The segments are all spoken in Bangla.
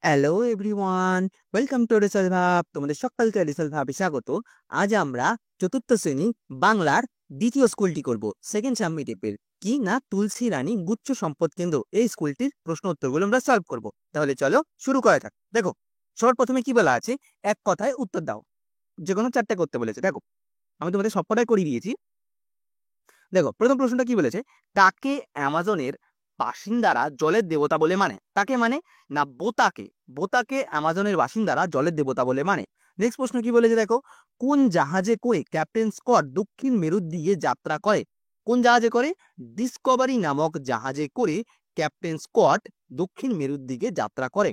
Hello everyone, welcome to racial ভাব। তোমাদের সকলকে রেসাল ভাবে স্বাগত। আজ আমরা চতুর্থ শ্রেণী বাংলার দ্বিতীয় স্কুলটি করব, সেকেন্ড সাবমিটেপের কি না তুলসী রানী গুচ্ছ সম্পদ কেন্দ্র। এই স্কুলটির প্রশ্ন উত্তরগুলো আমরা সলভ করব। তাহলে চলো শুরু করা যাক। দেখো, সবার প্রথমে কি বলা আছে, এক কথায় উত্তর দাও। যে কোনো চারটে করতে বলেছে। দেখো, আমি তোমাদের সবকটাই করিয়ে দিয়েছি। দেখো, প্রথম প্রশ্নটা কি বলেছে, কাকে অ্যামাজনের বাসিন্দারা জলের দেবতা বলে মানে? কাকে মানে না বোতাকে। বোতাকে অ্যামাজনের বাসিন্দারা জলের দেবতা বলে মানে। নেক্সট প্রশ্ন কি বলেছে, দেখো, কোন জাহাজে করে ক্যাপ্টেন স্কট দক্ষিণ মেরুর দিকে যাত্রা করে? কোন জাহাজে করে? ডিসকভারি নামক জাহাজে করে ক্যাপ্টেন স্কট দক্ষিণ মেরুর দিকে যাত্রা করে।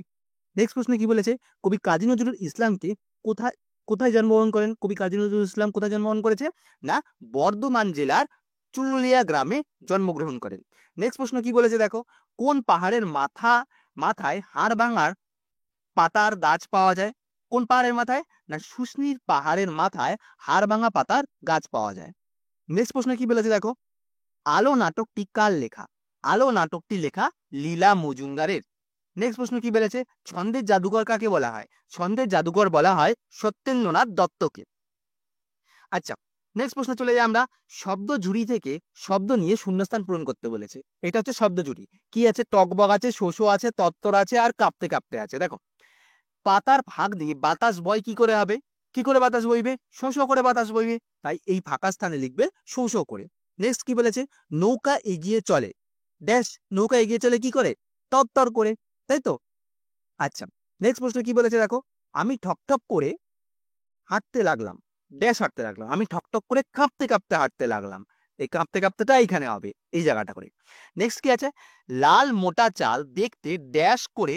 নেক্সট প্রশ্ন কি বলেছে, কবি কাজী নজরুল ইসলামকে কোথায় কোথায় জন্মগ্রহণ করেন? কবি কাজী নজরুল ইসলাম কোথায় জন্মগ্রহণ করেছে? না বর্ধমান জেলার চুরুলিয়া গ্রামে জন্মগ্রহণ করেন। নেক্সট প্রশ্ন কি বলেছে, দেখো, কোন পাহাড়ের মাথায় হাড় ভাঙার পাতার গাছ পাওয়া যায়? কোন পাহাড়ের মাথায়? না শুষ্নির পাহাড়ের মাথায় হাড় ভাঙা পাতার গাছ পাওয়া যায়। নেক্সট প্রশ্ন কি বলেছে, দেখো, আলো নাটকটি কার লেখা? আলো নাটকটি লেখা লীলা মজুমদারের। নেক্সট প্রশ্ন কি বলেছে, ছন্দের জাদুকর কাকে বলা হয়? ছন্দের জাদুকর বলা হয় সত্যেন্দ্রনাথ দত্তকে। আচ্ছা, নেক্সট প্রশ্ন চলে যাই আমরা। শব্দ ঝুড়ি থেকে শব্দ নিয়ে শূন্যস্থান পূরণ করতে বলেছে। এটা হচ্ছে শব্দ ঝুড়ি। কি আছে? টকবগ আছে, শোষো আছে, তত্তর আছে, আর কাঁপতে কাঁপতে আছে। দেখো, পাতার ফাঁক দিয়ে বাতাস বয় কি করে হবে? কি করে বাতাস বইবে? শো শো করে বাতাস বইবে। তাই এই ফাঁকা স্থানে লিখবে শো শো করে। নেক্সট কি বলেছে, নৌকা এগিয়ে চলে ড্যাশ। নৌকা এগিয়ে চলে কি করে? তত্তর করে, তাই তো? আচ্ছা, নেক্সট প্রশ্ন কি বলেছে, দেখো, আমি ঠকঠক করে হাঁটতে লাগলাম ড্যাশ হাঁটতে লাগলাম। আমি ঠকঠক করে কাঁপতে কাঁপতে হাঁটতে লাগলাম। এই কাঁপতে কাঁপতেটা এইখানে হবে, এই জায়গাটা করে। নেক্সট কি আছে, লাল মোটা চাল দেখতে ড্যাশ করে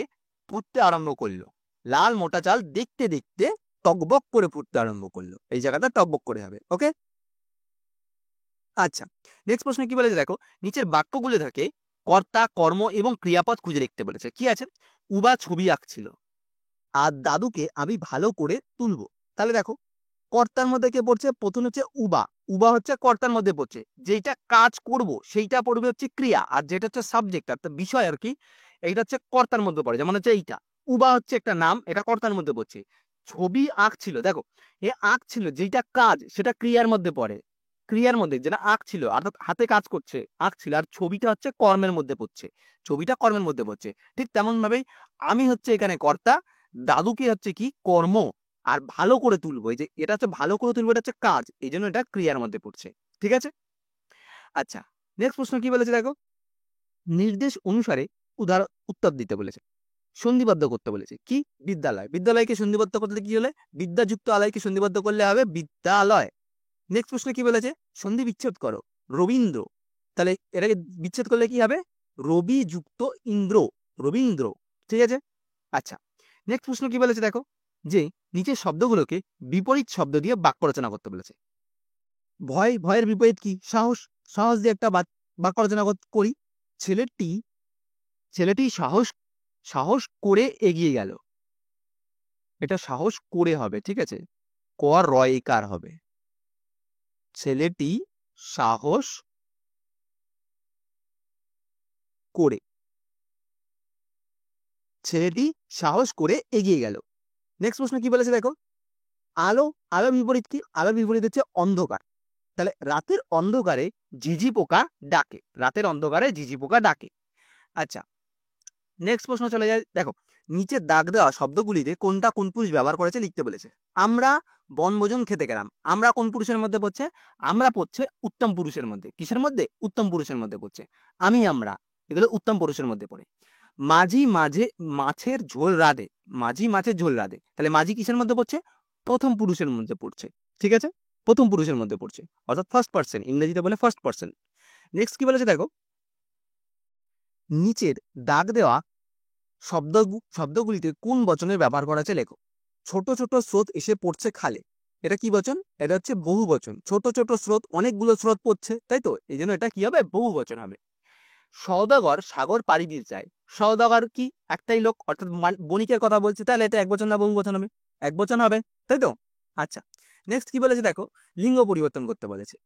ফুটতে আরম্ভ করলো। লাল মোটা চাল দেখতে দেখতে টকবক করে ফুটতে আরম্ভ করলো। এই জায়গাটা টকবক করে হবে। ওকে। আচ্ছা, নেক্সট প্রশ্ন কি বলেছে, দেখো, নিচের বাক্যগুলো থেকে কর্তা কর্ম এবং ক্রিয়াপদ খুঁজে লিখতে বলেছে। কি আছে? উবা ছবি আঁকছিল আর দাদুকে আমি ভালো করে তুলবো। তাহলে দেখো, কর্তার মধ্যে কে পড়ছে? প্রথম হচ্ছে উবা। উবা হচ্ছে কর্তার মধ্যে পড়ছে। যেটা কাজ করব সেইটা পড়বে হচ্ছে ক্রিয়া, আর যেটা হচ্ছে সাবজেক্ট অর্থাৎ বিষয় আর কি, এইটা হচ্ছে কর্তার মধ্যে পড়ে। যেমন হচ্ছে এইটা উবা হচ্ছে একটা নাম, এটা কর্তার মধ্যে পড়ছে। ছবি আঁকছিল, দেখো, এ আঁকছিল যেটা কাজ সেটা ক্রিয়ার মধ্যে পড়ে। ক্রিয়ার মধ্যে যেটা আঁকছিল অর্থাৎ হাতে কাজ করছে আঁকছিল, আর ছবিটা হচ্ছে কর্মের মধ্যে পড়ছে। ছবিটা কর্মের মধ্যে পড়ছে। ঠিক তেমন ভাবেই আমি হচ্ছে এখানে কর্তা, দাদুকে হচ্ছে কি কর্ম, আর ভালো করে তুলবো, এই যে এটা হচ্ছে ভালো করে তুলবো, এটা হচ্ছে কাজ, এই জন্য এটা ক্রিয়ার মধ্যে পড়ছে। ঠিক আছে। আচ্ছা, নেক্সট প্রশ্ন কি বলেছে, দেখো, নির্দেশ অনুসারে উত্তর দিতে বলেছে। সন্ধিবদ্ধ করতে বলেছে। কি? বিদ্যালয়। বিদ্যালয়কে সন্ধিবদ্ধ করতে কি হলে? বিদ্যাযুক্ত আলয়কে সন্ধিবদ্ধ করলে হবে বিদ্যালয়। নেক্সট প্রশ্ন কি বলেছে, সন্ধি বিচ্ছেদ করো। রবীন্দ্র। তাহলে এটাকে বিচ্ছেদ করলে কি হবে? রবি যুক্ত ইন্দ্র, রবীন্দ্র। ঠিক আছে। আচ্ছা, নেক্সট প্রশ্ন কি বলেছে, দেখো, যে নিচের শব্দগুলোকে বিপরীত শব্দ দিয়ে বাক্য রচনা করতে বলেছে। ভয়, ভয়ের বিপরীত কি? সাহস। সাহস দিয়ে একটা বাক্য রচনা করি। ছেলেটি ছেলেটি সাহস সাহস করে এগিয়ে গেল। এটা সাহস করে হবে। ঠিক আছে, কর রয় কার হবে। ছেলেটি সাহস করে, ছেলেটি সাহস করে এগিয়ে গেল। নেক্সট প্রশ্ন কি বলেছে, দেখো, আলো। আলোর বিপরীত কি? আলোর বিপরীত হচ্ছে অন্ধকার। তাহলে রাতের অন্ধকারে ঝিঝি পোকা ডাকে। রাতের অন্ধকারে ঝিঝি পোকা ডাকে। আচ্ছা, নেক্সট প্রশ্ন চলে যায়। দেখো, নিচে দাগ দেওয়া শব্দগুলিতে কোনটা কোন পুরুষ ব্যবহার করেছে লিখতে বলেছে। আমরা বনভোজন খেতে গেলাম। আমরা কোন পুরুষের মধ্যে পড়ছে? আমরা পড়ছে উত্তম পুরুষের মধ্যে। কিসের মধ্যে? উত্তম পুরুষের মধ্যে পড়ছে। আমি আমরা এগুলো উত্তম পুরুষের মধ্যে পড়ে। মাঝি মাঝে মাছের ঝোল রাঁধে। মাঝি মাছের ঝোল রাঁধে। তাহলে মাঝি কিসের মধ্যে পড়ছে? প্রথম পুরুষের মধ্যে পড়ছে। ঠিক আছে, প্রথম পুরুষের মধ্যে পড়ছে, অর্থাৎ ফার্স্ট পার্সন, ইংরেজিতে বলে ফার্স্ট পার্সন। নেক্সট কি বলেছে, দেখো, নিচের দাগ দেওয়া শব্দগুলিতে কোন বচনের ব্যবহার করা আছে লেখো। ছোট ছোট স্রোত এসে পড়ছে খালে। এটা কি বচন? এটা হচ্ছে বহু বচন। ছোট ছোট স্রোত, অনেকগুলো স্রোত পড়ছে, তাই তো, এই জন্য এটা কি হবে? বহু বচন হবে। সওদাগর সাগর পাড়ি দিয়ে যায়। সওদাগর কি? একটাই লোক, অর্থাৎ বণিকের কথা বলছে। তাহলে এটা এক বচন না বহু বচন হবে? এক বচন হবে, তাই তো। আচ্ছা, নেক্সট কি বলেছে, দেখো, লিঙ্গ পরিবর্তন করতে বলেছে।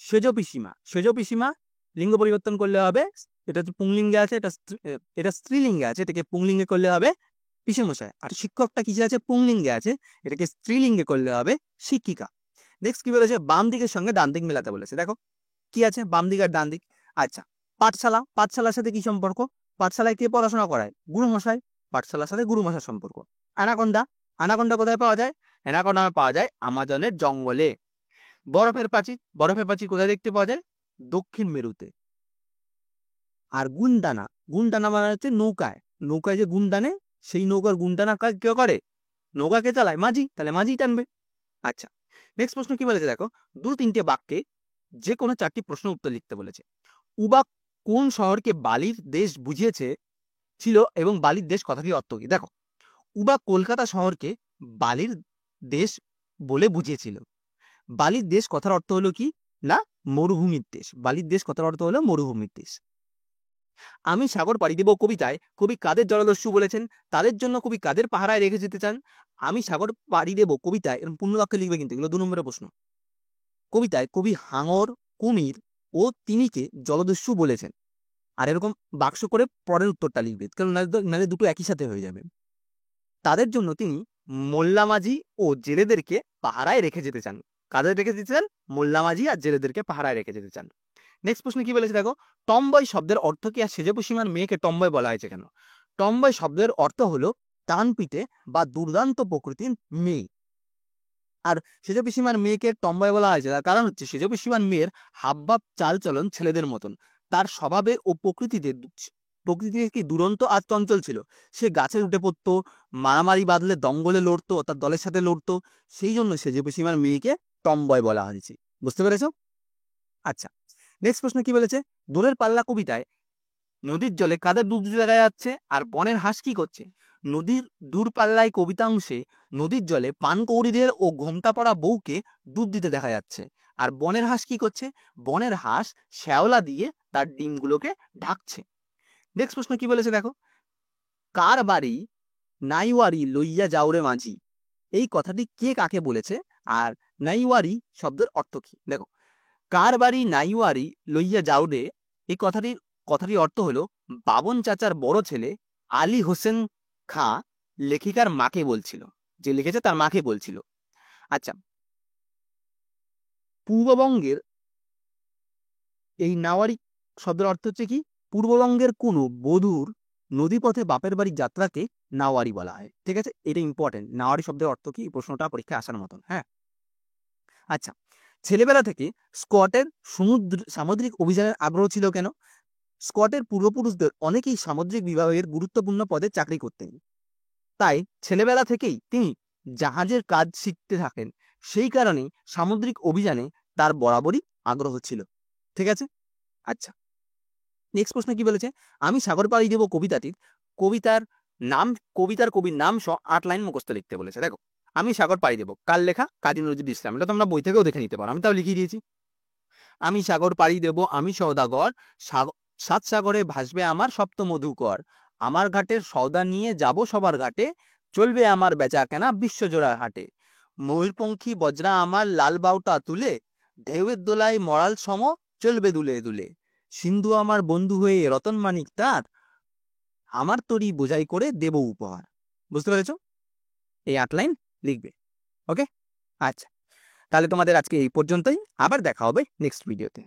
সেজ পিসিমা। সেজ পিসিমা লিঙ্গ পরিবর্তন করলে হবে, এটা হচ্ছে পুংলিঙ্গে আছে, এটা স্ত্রীলিঙ্গে আছে, এটাকে পুংলিঙ্গে করলে হবে পিসেমশাই। আর শিক্ষকটা কিসে আছে? পুংলিঙ্গে আছে, এটাকে স্ত্রীলিঙ্গে করলে হবে শিক্ষিকা। নেক্সট কি বলেছে? বাম দিকের সঙ্গে ডান দিক মেলাতে বলেছে। দেখো কি আছে বাম দিক আর ডান দিক। আচ্ছা, পাঠশালা, পাঠশালার সাথে কি সম্পর্ক? পাঠশালায় কে পড়াশোনা করায়? গুরুমশাই। পাঠশালার সাথে গুরুমশার সম্পর্ক। অ্যানাকোন্ডা, অ্যানাকোন্ডা কোথায় পাওয়া যায়? অ্যানাকোন্ডা পাওয়া যায় আমাজনের জঙ্গলে। বরফের প্রাচীর, বরফের প্রাচীর কোথায় দেখতে পাওয়া যায়? দক্ষিণ মেরুতে। আর গুণদানা, গুণদানা মানে হচ্ছে নৌকায়, নৌকায় যে গুণ টানে, সেই নৌকার গুণ টানা কাজ কেউ করে? নৌকাকে চালায় মাঝি, তাহলে মাঝি টানবে। আচ্ছা, নেক্সট প্রশ্ন কি বলেছে দেখো, 2-3টে বাক্যে যে কোনো 4টি প্রশ্ন উত্তর লিখতে বলেছে। উবা কোন শহরকে বালির দেশ বুঝিয়েছে ছিল এবং বালির দেশ কথাটির অর্থ কি? দেখো, উবা কলকাতা শহরকে বালির দেশ বলে বুঝিয়েছিল। বালির দেশ কথার অর্থ হলো কি না? মরুভূমির দেশ। বালির দেশ কথার অর্থ হলো মরুভূমির দেশ। আমি সাগর পাড়ি দেব কবিতায় কবি কাদের জলদস্যু বলেছেন? তাদের জন্য কবি কাদের পাহারায় রেখে যেতে চান? আমি সাগর পাড়ি দেব কবিতায়, এরকম পূর্ণ বাক্যে লিখবে কিন্তু, এগুলো 2 নম্বরের প্রশ্ন। কবিতায় কবি হাঙর, কুমির ও তিমিকে জলদস্যু বলেছেন। আর এরকম বাক্স করে পরের উত্তরটা লিখবে, কারণ নাহলে দুটো একই সাথে হয়ে যাবে। তাদের জন্য তিনি মোল্লা মাঝি ও জেলেদেরকে পাহারায় রেখে যেতে চান। কাদের রেখে যেতে চান? মোল্লা মাঝি আর জেলেদেরকে পাহারায় রেখে যেতে চান। নেক্সট প্রশ্ন কি বলেছে দেখো, টমবয় শব্দের অর্থ কি? আর সেজপুসীমার মেয়েকে টমবয় বলা হয়েছে কেন? টমবয় শব্দের অর্থ হলো টান পিটে বা দুর্দান্ত প্রকৃতির মেয়ে। আর সেজপিসীমার মেয়েকে টমবয় বলা হয়েছে, তার কারণ হচ্ছে সেজপিসীমার মেয়ের হাবভাব চালচলন ছেলেদের মতন। তার স্বভাবে ও প্রকৃতিতে কি দুরন্ত আর চঞ্চল ছিল। সে গাছে উঠে পড়তো, মারামারি বাঁধলে দঙ্গলে লড়তো, তার দলের সাথে লড়তো। সেই জন্য সেজপিসীমার মেয়েকে টমবয় বলা হয়েছে। বুঝতে পেরেছ? আচ্ছা, নেক্সট প্রশ্ন কি বলেছে, দোলের পাল্লা কবিতায় নদীর জলে কাদের ডুব দিতে দেখা যাচ্ছে আর বনের হাঁস কি করছে? নদীর দূরপাল্লায় কবিতাংশে নদীর জলে পানকৌড়িদের ও ঘোমটা পড়া বউকে ডুব দিতে দেখা যাচ্ছে। আর বনের হাঁস কি করছে? বনের হাঁস শ্যাওলা দিয়ে তার ডিমগুলোকে ঢাকছে। নেক্সট প্রশ্ন কি বলেছে দেখো, কার বাড়ি নাইওয়ারি লইয়া যাওরে মাঝি, এই কথাটি কে কাকে বলেছে? আর নাইওয়ারি শব্দের অর্থ কি? দেখো, কার বাড়ি নাইওয়ারি লইয়া যাওরে, এই কথাটির অর্থ হলো বাবন চাচার বড় ছেলে আলী হোসেন খাঁ লেখিকার মাকে বলছিল, যে লিখেছে তার মাকে বলছিল। আচ্ছা, পূর্ববঙ্গের এই নাওয়ারি শব্দের অর্থ হচ্ছে কি? পূর্ববঙ্গের কোনো বধূর নদীপথে বাপের বাড়ির যাত্রাকে নাওয়ারি বলা হয়। ঠিক আছে, এটা ইম্পর্টেন্ট। নাওয়ারি শব্দের অর্থ কি? এই প্রশ্নটা পরীক্ষায় আসার মতন। হ্যাঁ, আচ্ছা, ছেলেবেলা থেকে স্কটের সামুদ্রিক অভিযানের আগ্রহ ছিল কেন? স্কটের পূর্বপুরুষদের অনেকেই সামুদ্রিক বিভাগের গুরুত্বপূর্ণ পদে চাকরি করতেন। তাই ছেলেবেলা থেকেই তিনি জাহাজের কাজ শিখতে থাকেন। সেই কারণেই সামুদ্রিক অভিযানে তার বরাবরই আগ্রহ ছিল। ঠিক আছে, আচ্ছা, নেক্সট প্রশ্ন কি বলেছে, আমি সাগর পাড়ি দেব কবিতার কবির নাম সহ 8 লাইন মুখস্থ লিখতে বলেছে। দেখো, আমি সাগর পাড়ি দেব কার লেখা? কাজী নজরুল ইসলাম। এটা তোমরা বই থেকেও দেখে নিতে পারো, আমি তাও লিখিয়ে দিয়েছি। আমি সাগর পাড়ি দেব আমি সওদাগর, 7 সাগরে ভাসবে আমার সপ্ত মধুকর, আমার ঘাটের সওদা নিয়ে যাব সবার ঘাটে, চলবে আমার বেচা কেনা বিশ্বজোড়া হাটে, ময়ূরপঙ্খী বজরা আমার লাল বাউটা তুলে, ঢেউয়ের দোলায় মরাল সম চলবে দুলে দুলে, সিন্ধু আমার বন্ধু হয়ে রতন মানিক তার, আমার তরি বোঝাই করে দেব উপহার। বুঝতে পেরেছো? এই 8 লাইন লিখবে। ওকে, আচ্ছা, তাহলে তোমাদের আজকে এই পর্যন্তই। আবার দেখা হবে নেক্সট ভিডিওতে।